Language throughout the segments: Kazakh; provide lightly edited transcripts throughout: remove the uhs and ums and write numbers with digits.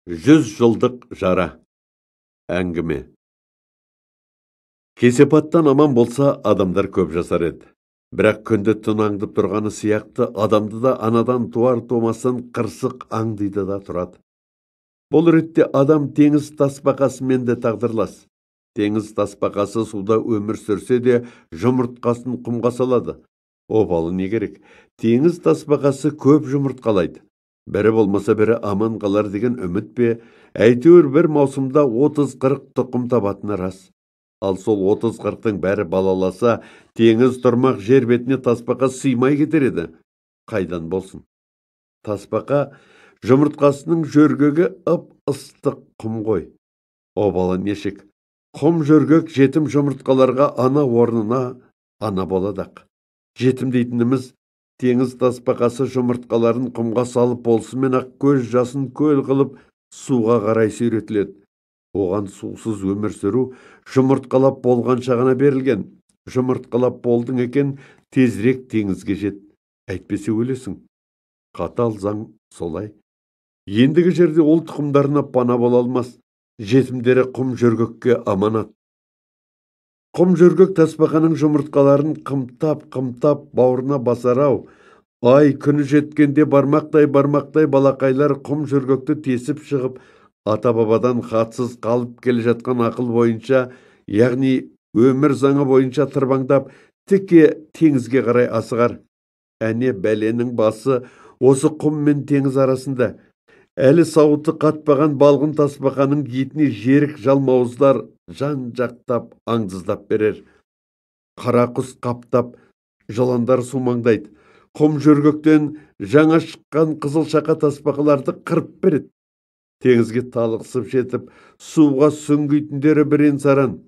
100 жылдық жара. Әңгіме. Кесепаттан аман болса, адамдар көп жасар еді. Бірақ күнді түн аңдып тұрғаны сияқты, адамды да анадан туар тумастан қырсық аңдиды да тұрады. Бұл ретте адам теңіз тасбақасымен де тағдырлас. Теңіз тасбақасы суда өмір сүрсе де, жұмыртқасын құмға салады. Обалы не керек? Теңіз тасбақасы көп жұмыртқалайды. Бірі болмаса бірі аман қалар деген үміт пе? Әйтеуір бір маусымда 30-40 тұқым табатыны рас. Ал сол 30-40-тың бәрі балаласа, теңіз тұрмақ жер бетіне тасбақа сыймай кетер еді. Қайдан болсын? Тасбақа жұмыртқасының жөргегі ып-ыстық құм ғой. Обалы нешік? Құм жөргек жетім жұмыртқаларға ана орнына ана боладақ. Жетім дейтініміз, теңіз тасбақасы жұмыртқаларын құмға салып болсымен ақ көз жасын көл қылып суға қарай сүйретіледі. Оған сусыз өмір сүру жұмыртқалап болғанша ғана берілген. Жұмыртқалап болдың екен, тезірек теңізге жет. Әйтпесе өлесің. Қатал заң солай. Ендігі жерде ол тұқымдарына пана бола алмас. Жетімдері құм жөргекке аманат. Құм жөргек тасбақаның жұмыртқаларын қымтап бауырына басар-ау. Ай күні жеткенде бармақтай балақайлар құм жөргекті тесіп шығып, ата-бабадан хатсыз қалып келе жатқан ақыл бойынша, яғни өмір заңы бойынша тырбаңдап, тіке теңізге қарай асығар. Әне бәленің басы осы құм мен теңіз арасында. Әлі сауыты қатпаған балғын тасбақаның етіне жерік жалмауыздар жан-жақтап аңдыздап берер. Қара құс қаптап, жыландар сумаңдайды. Құм жөргектен жаңа шыққан қызылшақа тасбақаларды қырып береді. Теңізге талықсып жетіп, суға сүңгитіндері бірен саран.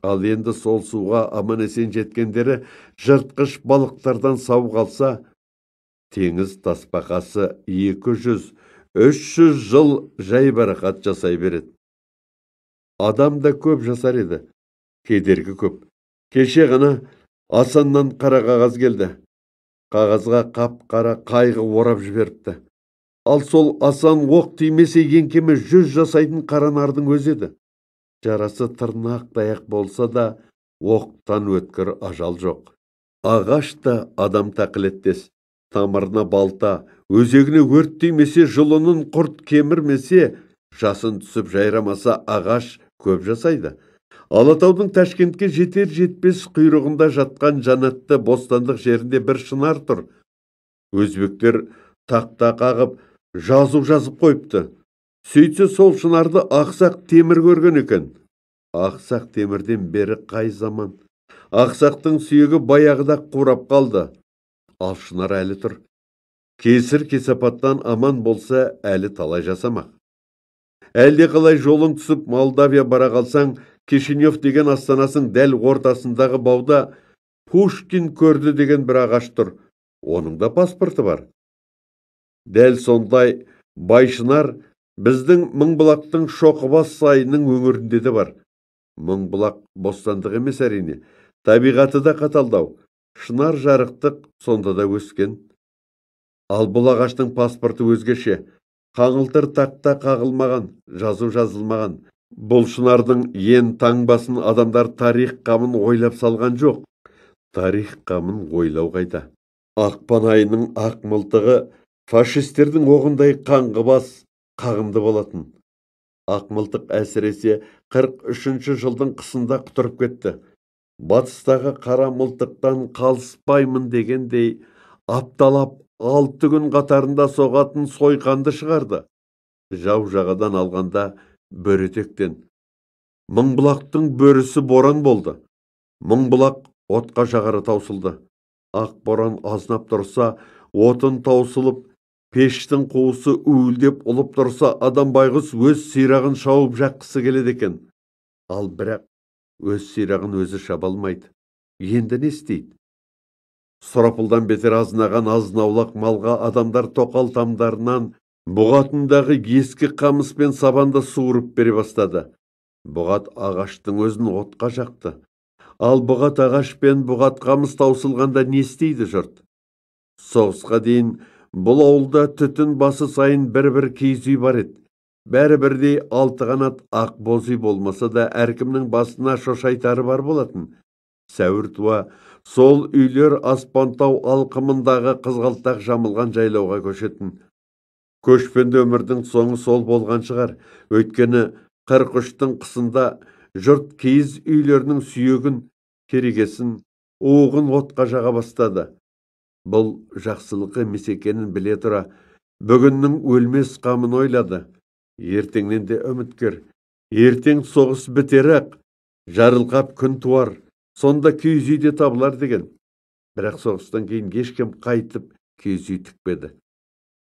Ал енді сол суға аман-есен жеткендері жыртқыш балықтардан сау қалса, теңіз тасбақасы 200-300 жыл жайбарақат жасай береді. Адам да көп жасар еді. Кедергі көп. Кеше ғана асаннан қара қағаз келді. Қағазға қап-қара қайғы орап жіберіпті. Ал сол асан оқ тимесе ең кемі 100 жасайтын қаранардың өзі еді. Жарасы тырнақ-таяқ болса да, оқтан өткір ажал жоқ. Ағаш та адам тақылеттес. Тамырына балта, өзегіне өрт тимесе, жұлынын құрт кемірмесе, жасын түсіп жайрамаса, ағаш көп жасайды. Алатаудың Ташкентке жетер-жетпес құйрығында жатқан жанатты бостандық жерінде бір шынар тұр. Өзбектер тақта қағып, жазу жазып қойыпты. Сөйтсе сол шынарды ақсақ темір көрген екен. Ақсақ темірден бері қай заман? Ақсақтың сүйегі баяғыда қурап қалды. Ал шынар әлі тұр. Кесір кесапаттан аман болса, әлі талай жасамақ. Әлде қалай жолың түсіп Молдавия бара қалсаң, Кишинев деген астанасың дәл ортасындағы бауда Пушкин көрді деген бір ағаш тұр. Оның да паспорты бар. Дәл сондай Байшынар біздің Мыңбұлақтың Шоқыбас сайының өңірінде де бар. Мыңбұлақ бостандық емес әрине. Табиғаты да қаталдау. Шынар жарықтық сонда да өскен. Ал бұл ағаштың паспорты өзгеше. Қаңылтыр тақта қағылмаған, жазу жазылмаған. Бұл шынардың ен таңбасын адамдар тарих қамын ойлап салған жоқ. Тарих қамын ойлау қайда? Ақпан айының ақ мылтығы фашистердің оғындай қаңғыбас, қағымды болатын. Ақ мылтық әсіресе 43-ші жылдың қысында құтырып кетті. Батыстағы қара мылтықтан қалыспаймын дегендей, апталап 6 күн қатарында соғатын сойқанды шығарды. Жау жағадан алғанда бөрітектен. Мыңбұлақтың бөрісі боран болды. Мыңбұлақ отқа жағары таусылды. Ақ боран азнап тұрса, отын таусылып, пештің қуысы уілдеп ұлып тұрса, адам байғұс өз сирағын шауып жаққысы келеді екен. Ал бірақ өз сирағын өзі шаба алмайды. Енді не істейді? Сұрапылдан бетер азынаған азынаулақ малға адамдар тоқал тамдарынан бұғатындағы ескі қамыс пен сабанды суырып бере бастады. Бұғат ағаштың өзін отқа жақты. Ал бұғат ағаш пен бұғат қамыс таусылғанда не істейді жұрт? Соғысқа дейін бұл ауылда түтін басы сайын бір-бір киіз үй бар еді. Бәрі бірдей алты қанат ақ боз үй болмаса да, әркімнің басына шошайтары бар болатын. Сәуір туа, сол үйлер аспантау алқымындағы қызғалдақ жамылған жайлауға көшетін. Көшпенді өмірдің соңы сол болған шығар. Өйткені 43-тің қысында жұрт киіз үйлерінің сүйегін, керегесін, уығын отқа жаға бастады. Бұл жақсылық емес екенін біле тұра, бүгіннің өлмес қамын ойлады. Ертеңнен де үміткер. Ертең соғыс бітер-ақ, жарылқап күн туар, сонда киіз үй де табылар деген. Бірақ соғыстан кейін ешкім қайтып киіз үй тікпеді.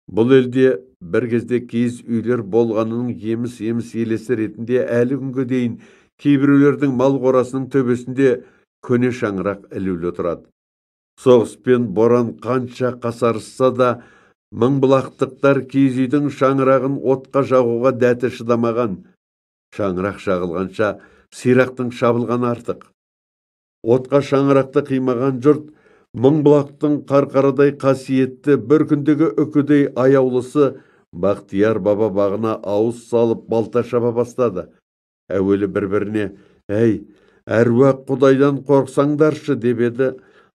Бұл елде бір кезде киіз үйлер болғанының еміс-еміс елесі ретінде әлі күнге дейін кейбіреулердің мал қорасының төбесінде көне шаңырақ ілулі тұрады. Соғыс пен боран қанша қасарысса да, мыңбұлақтықтар киіз үйдің шаңырағын отқа жағуға дәті шыдамаған. Шаңырақ жағылғанша сирақтың шабылған артық. Отқа шаңырақты қимаған жұрт мыңбұлақтың қарқарадай қасиетті, бір күндегі үкідей аяулысы Бақтияр баба бағына ауыз салып балта шаба бастады. Әуелі бір-біріне, «Әй, әруақ құдайдан қорқсаңдаршы» деп еді.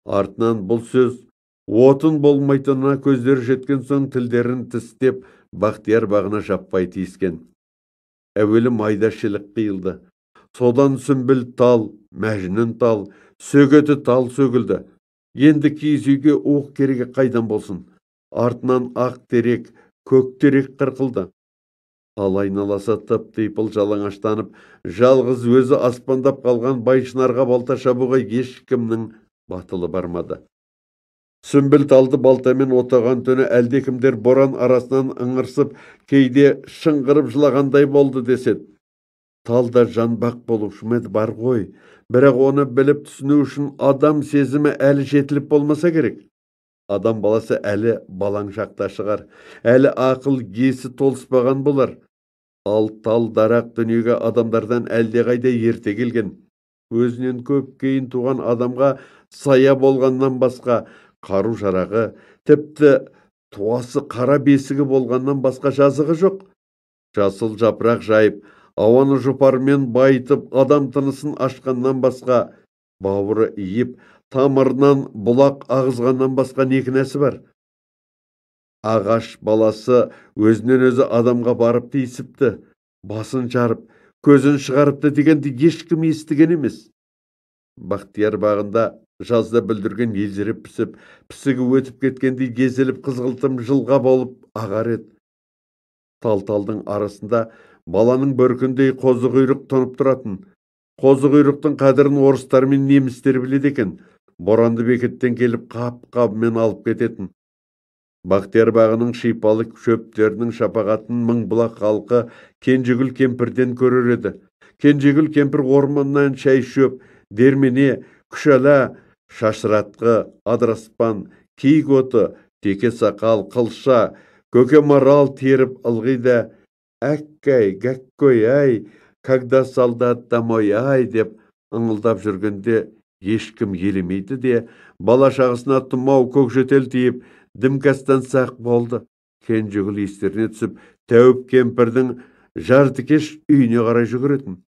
Артынан бұл сөз отын болмайтынына көздері жеткен соң тілдерін тістеп Бақтияр бағына жаппай тиіскен. Әуелі майда шілік қиылды. Содан сүмбіл тал, мәжінін тал, сөгеті тал сөгілді. Енді киіз үйге уық кереге қайдан болсын. Артынан ақ терек, көк терек қырқылды. Ал айналаса тып-типыл жалаңаштанып, жалғыз өзі аспандап қалған Байшынарға балта шабуға ешкімнің батылы бармады. Сүмбіл талды балтамен отаған түні әлдекімдер боран арасынан ыңырсып, кейде шыңғырып жылағандай болды деседі. Талда жанбақ болушы еді бар ғой, бірақ оны біліп түсіну үшін адам сезімі әлі жетіліп болмаса керек. Адам баласы әлі балаң шақта шығар, әлі ақыл есі толыспаған болар. Ал тал дарақ дүниеге адамдардан әлдеқайда ерте келген. Өзінен көп кейін туған адамға сая болғаннан басқа, қару жарағы, тіпті туасы қара бесігі болғаннан басқа жазығы жоқ. Жасыл жапырақ жайып, ауаны жұпармен байытып, адам тынысын ашқаннан басқа, бауыры иіп, тамырынан бұлақ ағызғаннан басқа не кінәсі бар? Ағаш баласы өзінен өзі адамға барып тиісіпті, басын жарып, көзін шығарыпты дегенді ешкім естіген емес. Бақтияр бағында жазда бүлдірген елжіреп пісіп, пісігі өтіп кеткендей кезіліп қызғылтым жылға болып ағар еді. Тал-талдың арасында баланың бөркіндей қозы құйрық тұнып тұратын. Қозы құйрықтың қадірін орыстар мен немістер біледі екен. Боранды бекеттен келіп қап-қабымен алып кететін. Бақтияр бағының шипалы шөптерінің шапағатын Мыңбұлақ халқы Кенжегүл кемпірден көрер еді. Кенжегүл кемпір орманнан шай шөп, дермене, күшала, шашыратқы, адыраспан, киік оты, теке сақал, қылша, көке марал теріп ылғида, «Әккай, гәккой, ай, когда солдат домой, ай» деп ыңылдап жүргенде ешкім елемейді де, бала шағысына тұмау көкжөтел тиіп, дімкастан сақ болды. Кенжегүл естеріне түсіп, Тәуіп кемпірдің жартыкеш үйіне қарай жүгіретін.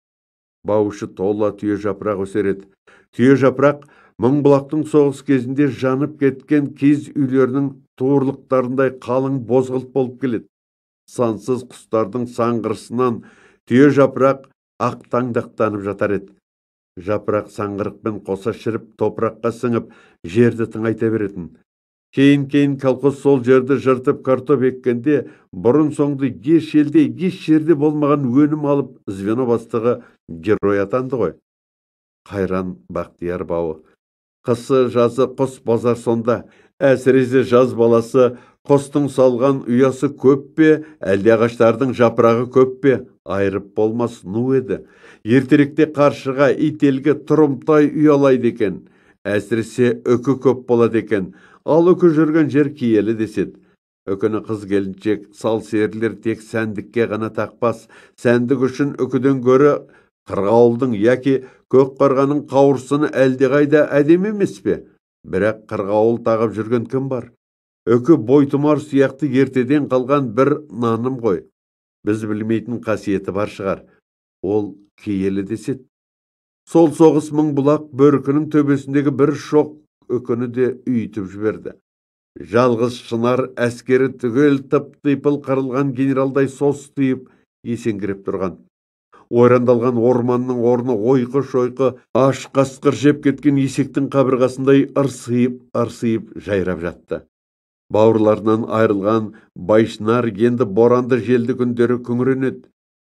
Бауышы тола түйе жапырақ өсереді. Түйе жапырақ Мыңбұлақтың соғыс кезінде жанып кеткен киіз үйлерінің туырлықтарындай қалың бозғылт болып келеді. Сансыз құстардың саңғырсынан түйе жапырақ ақ таңдақтанып жатар еді. Жапырақ саңғырықпен қоса шіріп, топыраққа сіңіп, жерді тыңайта беретін. Кейін колхоз сол жерді жыртып картоп еккенде, бұрын соңды еш елде, еш жерде болмаған өнім алып, звено бастығы герой атанды ғой. Қайран Бақтияр бауы. Қысы жазы қос базар сонда. Әсіресе жаз баласы қостың салған ұясы көп пе, әлде ағаштардың жапырағы көп пе, айырып болмас ну еді. Ертеректе қаршыға, ителгі, тұрымтай ұялайды екен. Әсіресе үкі көп болады екен. Ал үкі жүрген жер киелі деседі. Үкіні қыз келіншек, сал серілер тек сәндікке ғана тақпас. Сәндік үшін үкіден гөрі қырғауылдың яки көк қарғаның қауырсыны әлдеқайда әдемі емес пе? Бірақ қырғауыл тағып жүрген кім бар? Үкі бойтұмар сияқты ертеден қалған бір наным ғой. біз білмейтін қасиеті бар шығар. Ол киелі деседі. Сол соғыс Мыңбұлақ бөркінің төбесіндегі бір шоқ өкіні де үйітіп жіберді. Жалғыз Шынар әскері түгел тып-типыл қырылған генералдай состиып есеңгіреп тұрған. Ойрандалған орманның орны ойқы-шойқы аш қасқыр жеп кеткен есектің қабырғасындай ырсиып жайрап жатты. Бауырларынан айрылған Байшынар енді боранды желді күндері күңіренеді.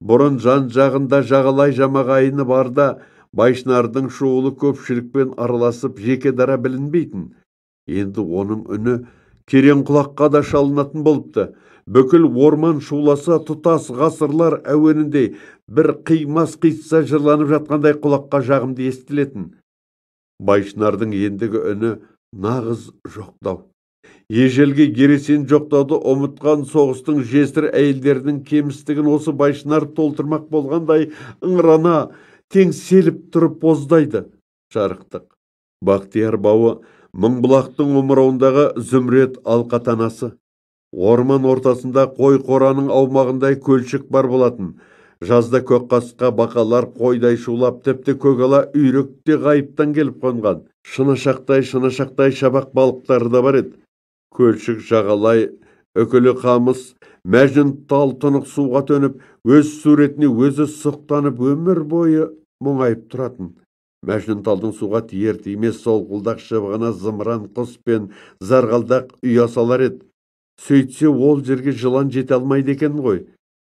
Бұрын жан жағында жағалай жамағайыны барда Байшынардың шуылы көпшілікпен араласып жеке дара білінбейтін. Енді оның үні керен құлаққа да шалынатын болыпты. Бүкіл орман шуласа тұтас ғасырлар әуеніндей бір қимас қисса жырланып жатқандай құлаққа жағымды естілетін. Байшынардың ендігі үні нағыз жоқтау. Ежелге ересен жоқтауды ұмытқан соғыстың жесір әйелдерінің кемістігін осы Байшынар толтырмақ болғандай ыңырана теңселіп тұрып боздайды. Жарықтық. Бақтияр бауы Мыңбұлақтың омырауындағы зүмрет алқатанасы. Орман ортасында қой қораның аумағындай көлшік бар болатын. Жазда көкқасқа бақалар қойдай шулап, тіпті көгала үйректе ғайыптан келіп қонған. Шынашақтай шабақ балықтары да бар еді. Көлшік жағалай, үкілі қамыс, мәжін тал тұнық суға төніп, өз суретіне өзі сұқтанып өмір бойы мұңайып тұратын. Мәжін талдың суға тиер-тимес солқылдақ шыбығына зымыран құс пен зарғалдақ ұясалар еді. Сөйтсе ол жерге жылан жете алмайды екен ғой.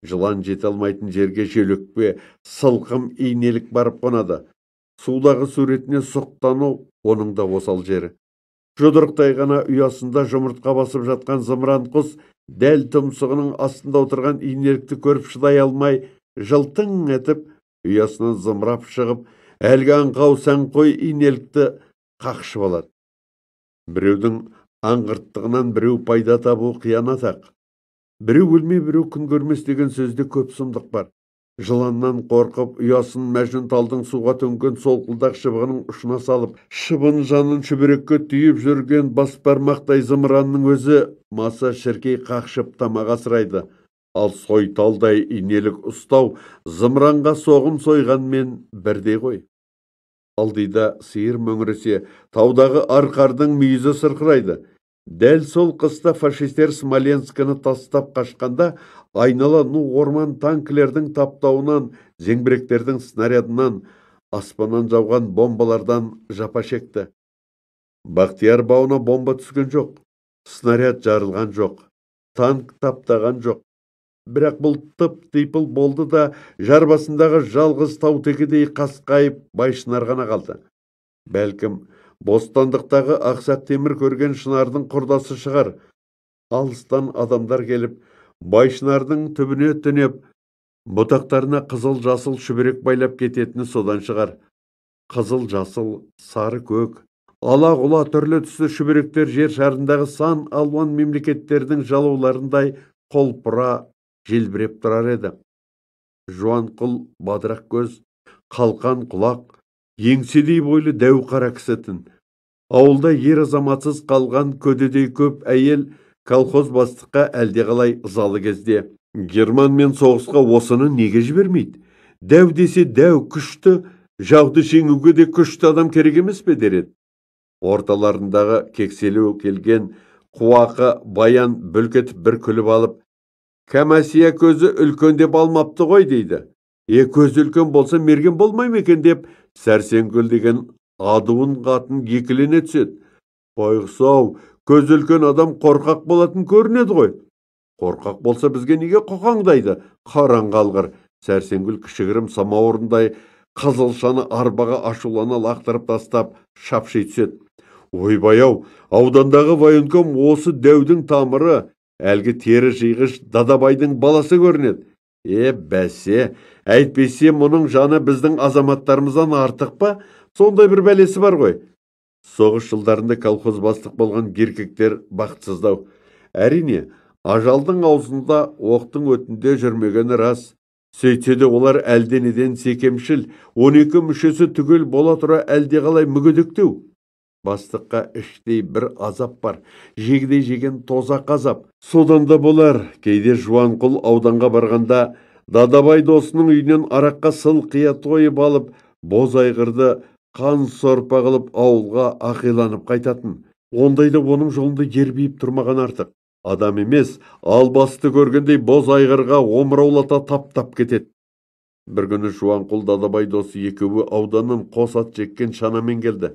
Жылан жете алмайтын жерге желөкпе, сылқым инелік барып қонады. Судағы суретіне сұқтану оның да осал жері. Жұдырықтай ғана ұясында жұмыртқа басып жатқан зымыран құс дәл тұмсығының астында отырған инелікті көріп шыдай алмай, жылтың етіп ұясынан зымырап шығып, әлгі аңқау сәнқой инелікті қақшып алады. Біреудің аңғырттығынан біреу пайда табу қиянат ақ. Біреу өлмей, біреу күн көрмес деген сөзде көп сұмдық бар. Жыланнан қорқып, ұясын мәжін талдың суға төнген солқылдақ шыбығының ұшына салып, шыбын жанын шүберекке түйіп жүрген бас бармақтай зымыранның өзі маса шіркей қақшып тамақ асырайды. Ал сойталдай инелік ұстау зымыранға соғым сойғанмен бірдей ғой. Алдыда сиыр мөңіресе, таудағы арқардың мүйізі сырқырайды. Дәл сол қыста фашистер Смоленскіні тастап қашқанда, айнала ну орман танкілердің таптауынан, зеңбіректердің снарядынан, аспаннан жауған бомбалардан жапа шекті. Бақтияр бауына бомба түскен жоқ, снаряд жарылған жоқ, танк таптаған жоқ. Бірақ бұл тып-типыл болды да, жар басындағы жалғыз таутекедей қасқайып Байшынар ғана қалды. Бәлкім, бостандықтағы ақсақ темір көрген Шынардың құрдасы шығар. Алыстан адамдар келіп, Байшынардың түбіне түнеп, бұтақтарына қызыл-жасыл шүберек байлап кететіні содан шығар. Қызыл-жасыл, сары-көк, ала-құла түрлі түсті шүберектер жер шарындағы сан алуан мемлекеттердің жалауларындай қолпыра желбіреп тұрар еді. Жуанқұл бадырақ көз, қалқан құлақ, еңседей бойлы дәу қара кісітін. Ауылда ер азаматсыз қалған көдедей көп әйел колхоз бастыққа әлдеқалай ызалы кезде. Германмен соғысқа осыны неге жібермейді? Дәу десе дәу күшті, жауды жеңуге де күшті адам керек емес пе дереді. Орталарындағы кекселеу келген қуақы баян бүлкетіп бір күліп алып, «Кәмәсия көзі үлкен деп алмапты ғой» дейді. Көзі үлкен болса мерген болмай ма екен деп Сәрсенгүл деген адуын қатын екілене түседі. Байғұс-ау, көзі үлкен адам қорқақ болатын көрінеді ғой. Қорқақ болса бізге неге қоқаңдайды? Қараң қалғыр. Сәрсенгүл кішігірім самауырындай қызылшаны арбаға ашулана лақтырып тастап шапши түседі. Ойбай-ау, аудандағы военком осы дәудің тамыры, әлгі тері жиғыш Дадабайдың баласы көрінеді. Бәсе, әйтпесе мұның жаны біздің азаматтарымыздан артық па? Сондай бір бәлесі бар ғой. Соғыс жылдарында колхоз бастық болған еркектер бақытсыздау. Әрине, ажалдың аузында оқтың өтінде жүрмегені рас. Сөйтсе де олар әлденеден секемшіл, 12 мүшесі түгел бола тұра әлдеқалай мүгедектеу. Бастыққа іштей бір азап бар. Жегідей жеген тозақ азап. Содан да болар. Кейде Жуанқұл ауданға барғанда Дадабай досының үйінен араққа сылқия тойып алып, боз айғырды қан сорпа қылып ауылға ақиланып қайтатын. Ондайда оның жолында ербиіп тұрмаған артық. Адам емес, албасты көргендей боз айғырға омыраулата тап-тап кетеді. Бір күні Жуанқұл Дадабай досы екеуі ауданнан қос ат жеккен шанамен келді.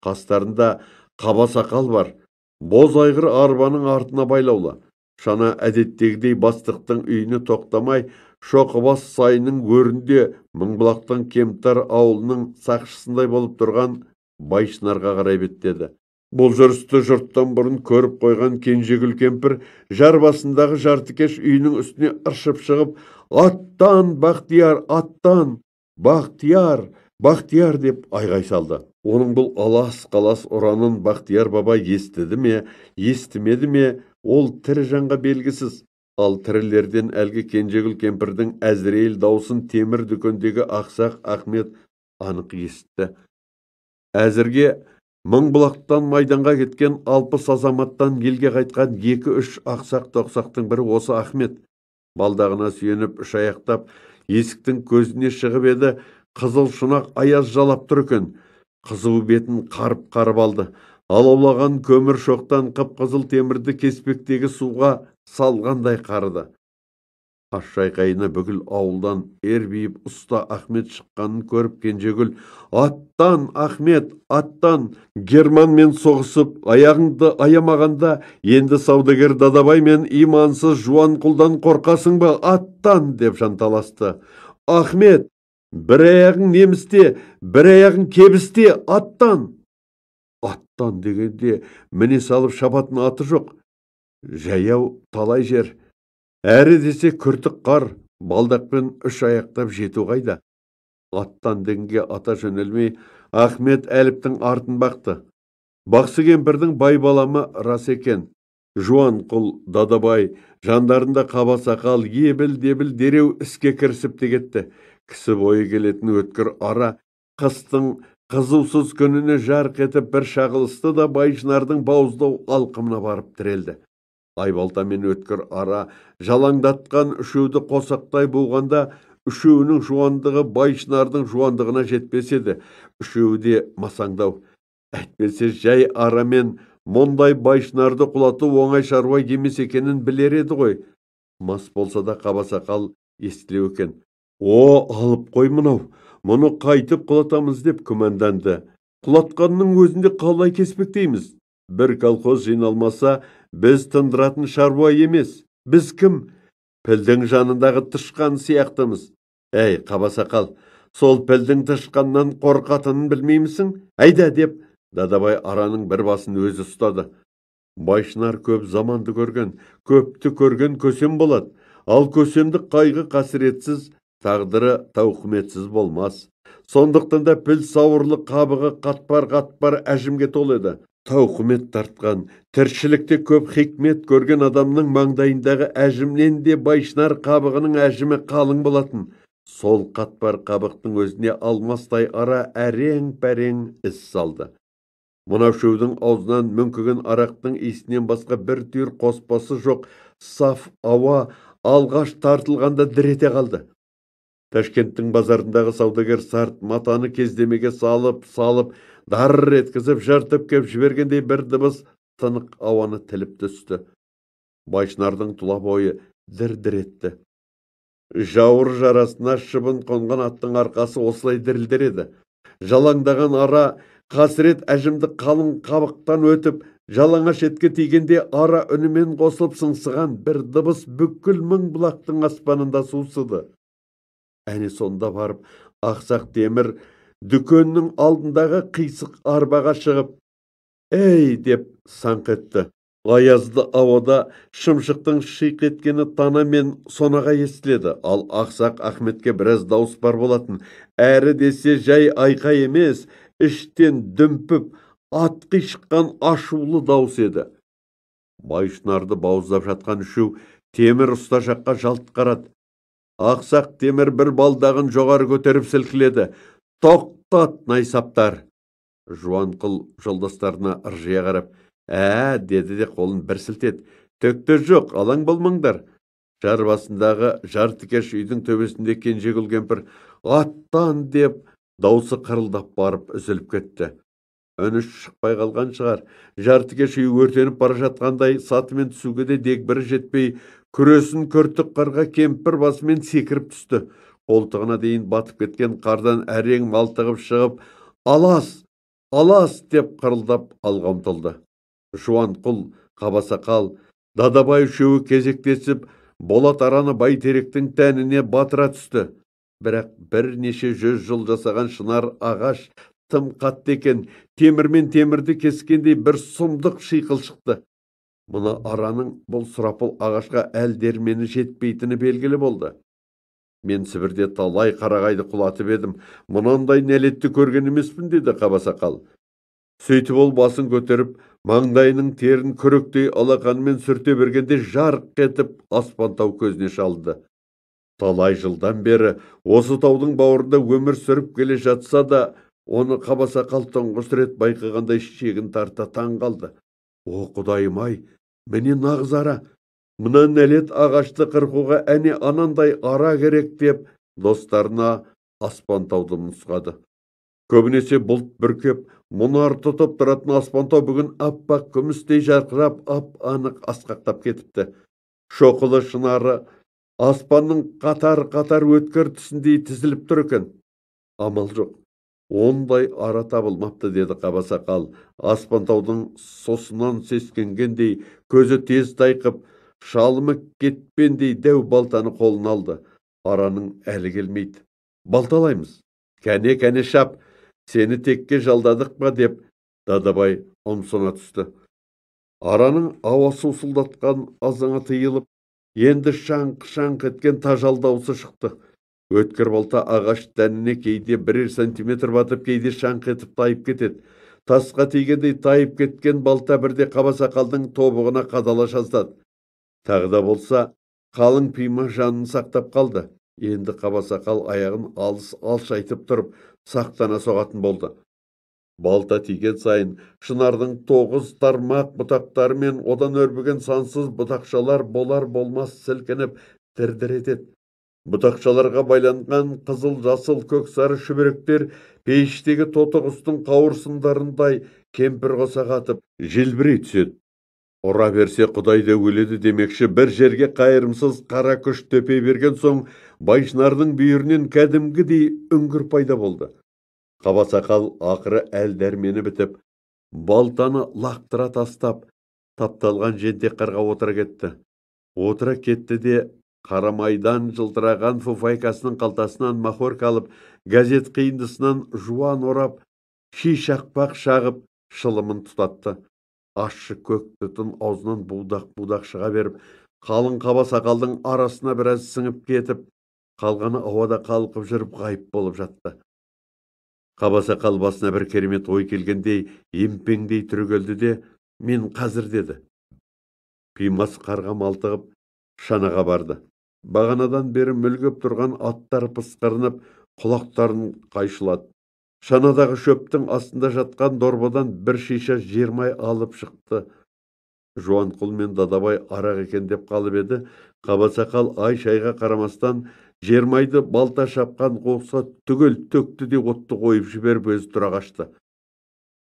Қастарында қаба сақал бар. Боз айғыр арбаның артына байлаулы. Шана әдеттегідей бастықтың үйіне тоқтамай, Шоқыбас сайының өрінде Мыңбұлақтың Кемтар ауылының сақшысындай болып тұрған Байшынарға қарай беттеді. Бұл жүрісті жұрттан бұрын көріп қойған Кенжегүл кемпір жар басындағы жартыкеш үйінің үстіне ыршып шығып, «Аттан, Бақтияр, аттан! Бақтияр, Бақтияр!» деп айғай салды. Оның бұл алас-қалас ұранын Бақтияр баба естіді ме, естімеді ме, ол тірі жанға белгісіз. Ал тірілерден әлгі Кенжегүл кемпірдің әзірейіл даусын темір дүкендегі ақсақ Ахмет анық естті. Әзірге Мыңбұлақтан майданға кеткен 60 азаматтан елге қайтқан 2-3 ақсақ-тоқсақтың бірі осы Ахмет. Балдағына сүйеніп үш аяқтап, есіктің көзіне шығып еді, қызыл шұнақ аяз жалап тұр екен. Қызыл бетін қарып-қарып алды. Алаулаған көмір шоқтан қып-қызыл темірді кеспектегі суға салғандай қарыды. Аш-шайқайына бүкіл ауылдан ербиіп ұста Ахмет шыққанын көріп Кенжегүл, «Аттан, Ахмет, аттан! Германмен соғысып, аяғыңды аямағанда, енді саудагер Дадабай мен имансыз Жуанқұлдан қорқасың ба? Аттан!» деп жанталасты. «Ахмет, бір аяғың немісте, бір аяғың кебісте, аттан!» Аттан дегенде міне салып шабатын аты жоқ. Жаяу талай жер. Әрі десе күртік қар, балдақпен үш аяқтап жету қайда. Аттан дегенге ата жөнелмей, Ахмет әліптің артын бақты. Бақсы кемпірдің бай баламы рас екен. Жуанқұл, Дадабай, жандарында қаба сақал, ебіл-дебіл дереу іске кірісіп те кетті. Кісі бойы келетін өткір ара, қыстың қызусыз күніне жарқ етіп бір шағылысты да Байшынардың бауыздау алқымына барып тірелді. Айбалта мен өткір ара жалаңдатқан үшеуді қосақтай болғанда, үшеуінің жуандығы Байшынардың жуандығына жетпес еді. Үшеуі де масаңдау. Әйтпесе жай арамен мұндай Байшынарды құлату оңай шаруа емес екенін білер еді ғой. Мас болса да қаба сақал естілеу екен. «О, алып қой мынау, мұны қайтып құлатамыз» деп күмәнданды. Құлатқанның өзінде қалай кеспектейміз? Бір колхоз жиналмаса, біз тындыратын шаруа емес. Біз кім? Пілдің жанындағы тышқан сияқтымыз. Әй, қаба сақал, сол пілдің тышқаннан қорқатынын білмеймісің? Әйда деп, Дадабай араның бір басын өзі ұстады. Байшынар көп заманды көрген, көпті көрген көсем болады. Ал көсемді қайғы қасіретсіз, тағдыры тауқыметсіз болмас. Сондықтан да піл сауырлы қабығы қатпар-қатпар әжімге тол еді. Тауқымет тартқан, тіршілікте көп хикмет көрген адамның маңдайындағы әжімнен де Байшынар қабығының әжімі қалың болатын. Сол қатпар қабықтың өзіне алмастай ара әрең-пәрең із салды. Мына үшеудің аузынан мүңкіген арақтың иісінен басқа бір түйір қоспасы жоқ саф ауа алғаш тартылғанда дірете қалды. Ташкенттің базарындағы саудагер сарт матаны кездемеге салып, дарр еткізіп жартып кеп жібергендей бір дыбыс тынық ауаны тіліп түсті. Байшынардың тұла бойы дір-дір етті. Жауыр жарасына шыбын қонған аттың арқасы осылай дірілдер еді. Жалаңдаған ара қасірет әжімді қалың қабықтан өтіп, жалаңаш етке тигенде ара үнімен қосылып сыңсыған бір дыбыс бүкіл Мыңбұлақтың аспанында сусыды. Әне сонда барып, ақсақ темір дүкеннің алдындағы қисық арбаға шығып, «Әй!» деп саңқ етті. Аязды ауада шымшықтың шиқ еткені тана мен сонаға естіледі. Ал ақсақ Ахметке біраз дауыс бар болатын. Әрі десе жай айқай емес, іштен дүмпіп, атқи шыққан ашулы дауыс еді. Байшынарды бауыздап жатқан үшеу темір ұста жаққа жалт қарады. Ақсақ темір бір балдағын жоғары көтеріп сілкіледі. «Тоқтат, найсаптар! Жуанқұл жолдастарына ыржия қарап, деді де қолын бір сілтеді. Төкте жоқ, алаң болмаңдар. Жар басындағы жартыкеш үйдің төбесінде Кенжегүл кемпір аттан деп даусы қырылдап барып үзіліп кетті. Үні шықпай қалған шығар. Жартыкеш үй өртеніп бара жатқандай сатымен түсуге де дегбірі жетпей, күресін күртік қарға кемпір басымен секіріп түсті. Қолтығына дейін батып кеткен қардан әрең малтығып шығып, алас, алас деп қырылдап алға ұмтылды. Жуанқұл, Қабасақал, Дадабай үшеуі кезектесіп, Болат араны Бәйтеректің тәніне батыра түсті. Бірақ бірнеше 100 жыл жасаған шынар ағаш тым қатты екен, темірмен темірді кескендей бір сұмдық шиқыл шықты. Мұна араның бұл сұрапыл ағашқа әл дәрмені жетпейтіні белгілі болды. Мен Сібірде талай қарағайды құлатып едім, мұнандай нәлетті көрген емеспін, деді Қабасақал. Сөйтіп ол басын көтеріп, маңдайының терін күректей алақанымен сүрте бергенде жарқ етіп аспан тау көзіне шалды. Талай жылдан бері осы таудың бауырында өмір сүріп келе жатса да, оны Қабасақал тұңғыш рет байқағандай шегін тарта таң қалды. О құдайым-ай, міне нағыз ара. Мына нәлет ағашты қырқуға әне анандай ара керек деп достарына аспан тауды нұсқады. Көбінесе бұлт бүркеп, мұнар тұтып тұратын аспан тау бүгін аппақ күмістей жарқырап, ап-анық асқақтап кетіпті. Шоқылы шынары аспанның қатар-қатар өткір түсіндей тізіліп тұр екен. Амал жоқ, ондай ара табылмапты, деді Қабасақал. Аспан таудың сосынан сескенгендей, көзі тез тайқып, шалымы кетпендей дәу балтаны қолын алды. Араның әлі келмейді. Балталаймыз. Кәне шап, сені текке жалдадық па, деп Дадабай ұмсына түсті. Араның ауасы ұсылдатқан азаңа тыйылып, енді шаңқ-шаңқ еткен тажал даусы шықты. Өткір балта ағаш дәніне кейде 1 сантиметр батып, кейде шаңқ етіп тайып кетеді. Тасқа тигендей тайып кеткен балта бірде Қабасақалдың тобығына қадала жаздады. Тағы да болса, қалың пима жанын сақтап қалды. Енді Қабасақал аяғын алшайтып тұрып, сақтана соғатын болды. Балта тиген сайын шынардың 9 тармақ бұтақтары мен одан өрбіген сансыз бұтақшалар болар-болмас сілкініп дір-дір етеді. Бұтақшаларға байланған қызыл, жасыл, көк сары шүберектер пейіштегі тоты құстың қауырсындарындай кемпір қоса қатып желбірей түседі. Ұра берсе құдайды өледі демекші бір жерге қайырымсыз қара күш төпей берген соң Байшынардың бүйірінен кәдімгідей үңгір пайда болды. Қабасақал ақыры әл дәрмені бітіп, балтаны лақтыра тастап, тапталған жентек қарға отыра кетті. Отыра кетті де қарамайдан жылтыраған фуфайкасының қалтасынан махорка алып, газет қиындысынан жуан орап, ши шақпақ шағып, шылымын тұтатты. Ащы көк түтін аузынан будақ-будақ шыға беріп, қалың Қабасақалдың арасына біраз сіңіп кетіп, қалғаны ауада қалқып жүріп ғайып болып жатты. Қабасақал басына бір керемет ой келгендей, емпеңдей түрегелді де, мен қазір, деді. Пимас қарға малтығып, шанаға барды. Бағанадан бері мүлгіп тұрған аттар пысқырынып, құлақтарын қайшылады. Шанадағы шөптің астында жатқан дорбадан бір шиша жермай алып шықты. Жуанқұл мен Дадабай арақ екен деп қалып еді. Қабасақал ай-шайға қарамастан жермайды балта шапқан қоқса түгел төкті де отты қойып жіберіп өзі тұра қашты.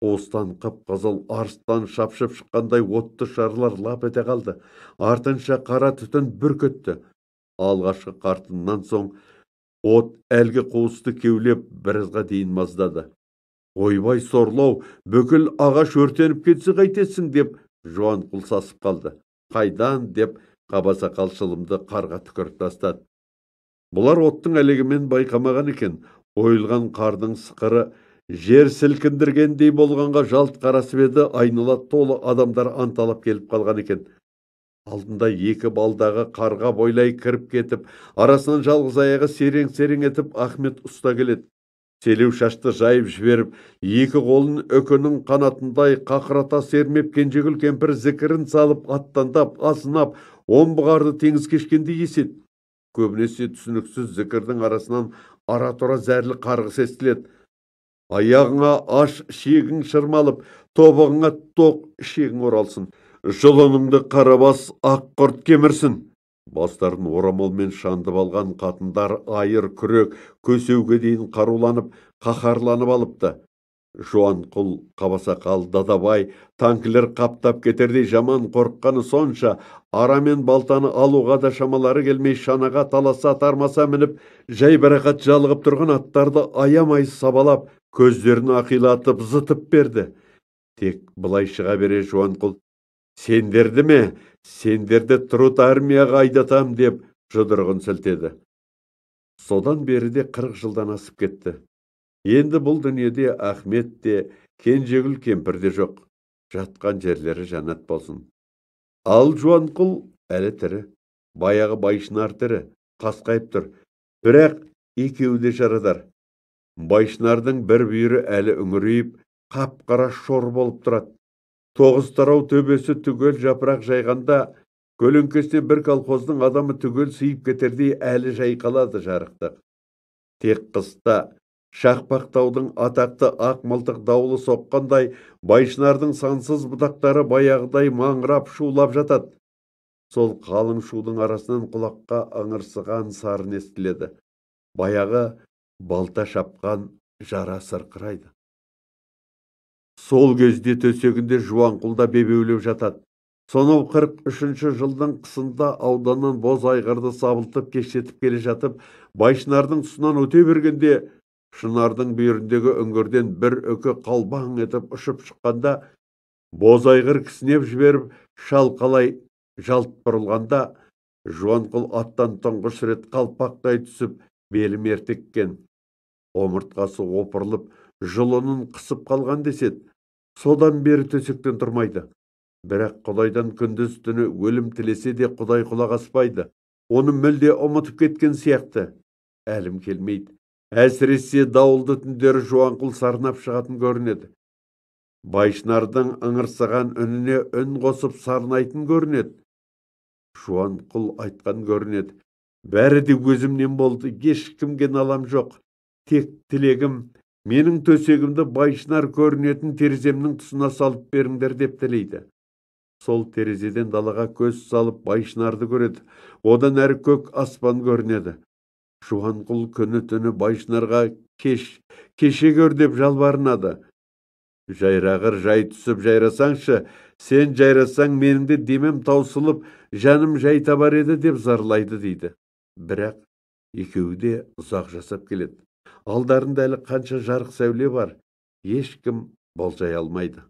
Қуыстан қып-қызыл арыстан шапшып шыққандай отты шарлар лап ете қалды. Артынша қара түтін бүркетті. Алғашқы қартыннан соң от әлгі қуысты кеулеп біразға дейін маздады. Ойбай сорлау, бүкіл ағаш өртеніп кетсе қайтесің, деп Жуанқұл сасып қалды. Қайдан, деп Қабасақал шылымды қарға түкіріп тастады. Бұлар оттың әлегімен байқамаған екен. Ойылған қардың сықыры жер сілкіндіргендей болғанға жалт қарасып еді, айнала толы адамдар анталап келіп қалған екен. Алдында 2 балдағы қарға бойлай кіріп кетіп, арасынан жалғыз аяғы серең-серең етіп Ахмет ұста келеді. Селеу шашты жайып жіберіп, 2 қолын өкінің қанатындай қақырата сермеп, Кенжегүл кемпір зікірін салып, аттандап, асынап, омбығарды теңіз кешкендей еседі. Көбінесе түсініксіз зікірдің арасынан ара-тұра зәрлі қарғыс естіледі. Аяғыңа аш шегің шырмалып, тобығыңа тоқ шегің оралсын. Жұлыныңды қарабас ақ құрт кемірсін. Бастарын орамалмен шандып алған қатындар айыр күрек көсеуге дейін қаруланып, қаһарланып алыпты. Жуанқұл, Қабасақал, Дадабай, танкілер қаптап кетердей жаман қорыққаны сонша, ара мен балтаны алуға да шамалары келмей шанаға таласа тармаса мініп, жайбарақат жалығып тұрған аттарды аямай сабалап, көздерін ақилатып, зытып берді. Тек былай шыға бере Жуанқұл, сендерді ме, сендерді Трут армияға айдатам деп жұдырығын сілтеді. Содан бері де 40 жылдан асып кетті. Енді бұл дүниеде Ахмет те, Кенжегүл кемпір де жоқ. Жатқан жерлері жанат болсын. Ал Жуанқұл әлі тірі. Баяғы Байшынар тірі, қасқайып тұр. Бірақ екеуі де жарадар. Байшынардың бір бүйірі әлі үңірейіп, қап-қара шор болып тұрады. Тоғыз тарау төбесі түгел жапырақ жайғанда, көлеңкесіне бір колхоздың адамы түгел сыйып кетердей әлі жайқалады жарықтық. Тек қыста Шақпақтаудың атақты ақ мылтық дауылы соққандай, Байшынардың сансыз бұтақтары баяғыдай маңырап шулап жатады. Сол қалың шудың арасынан құлаққа ыңырсыған сарын естіледі. Баяғы балта шапқан жара сырқырайды. Сол кезде төсегінде Жуанқұлда бебеулеп жатады. Сонау 43-ші жылдың қысында ауданнан боз айғырды сабылтып кештетіп келе жатып, Байшынардың тұсынан өте бергенде, Шынардың бүйіріндегі үңгірден бір өкі қалбаң етіп ұшып шыққанда, боз айғыр кісінеп жіберіп, шалқалай жалт бұрылғанда, Жуанқұл аттан тұңғыш рет қалпақтай түсіп, белі мертіккен. Омыртқасы опырылып, жұлынын қысып қалған деседі. Содан бері төсектен тұрмайды. Бірақ Құдайдан күндіз түні өлім тілесе де Құдай құлақ аспайды. Оны мүлде ұмытып кеткен сияқты. Әлім келмейді. Әсіресе дауылды түндері Жуанқұл сарнап шығатын көрінеді. Байшынардың ыңырсыған үніне үн қосып сарнайтын көрінеді. Жуанқұл айтқан көрінеді. Бәрі де өзімнен болды, ешкімге налам жоқ. Тек тілегім, менің төсегімді Байшынар көрінетін тереземнің тұсына салып беріңдер деп тілейді. Сол терезеден далаға көз салып Байшынарды көреді. Одан әрі көк аспан көрінеді. Жуанқұл күні түні Байшынарға кеше көр деп жалбарынады. Жайрағыр жай түсіп жайрасаңшы, сен жайрасаң менің де демем таусылып, жаным жай табар еді деп зарлайды дейді. Бірақ екеуі де ұзақ жасап келеді. Алдарында әлі қанша жарық сәуле бар, ешкім болжай алмайды.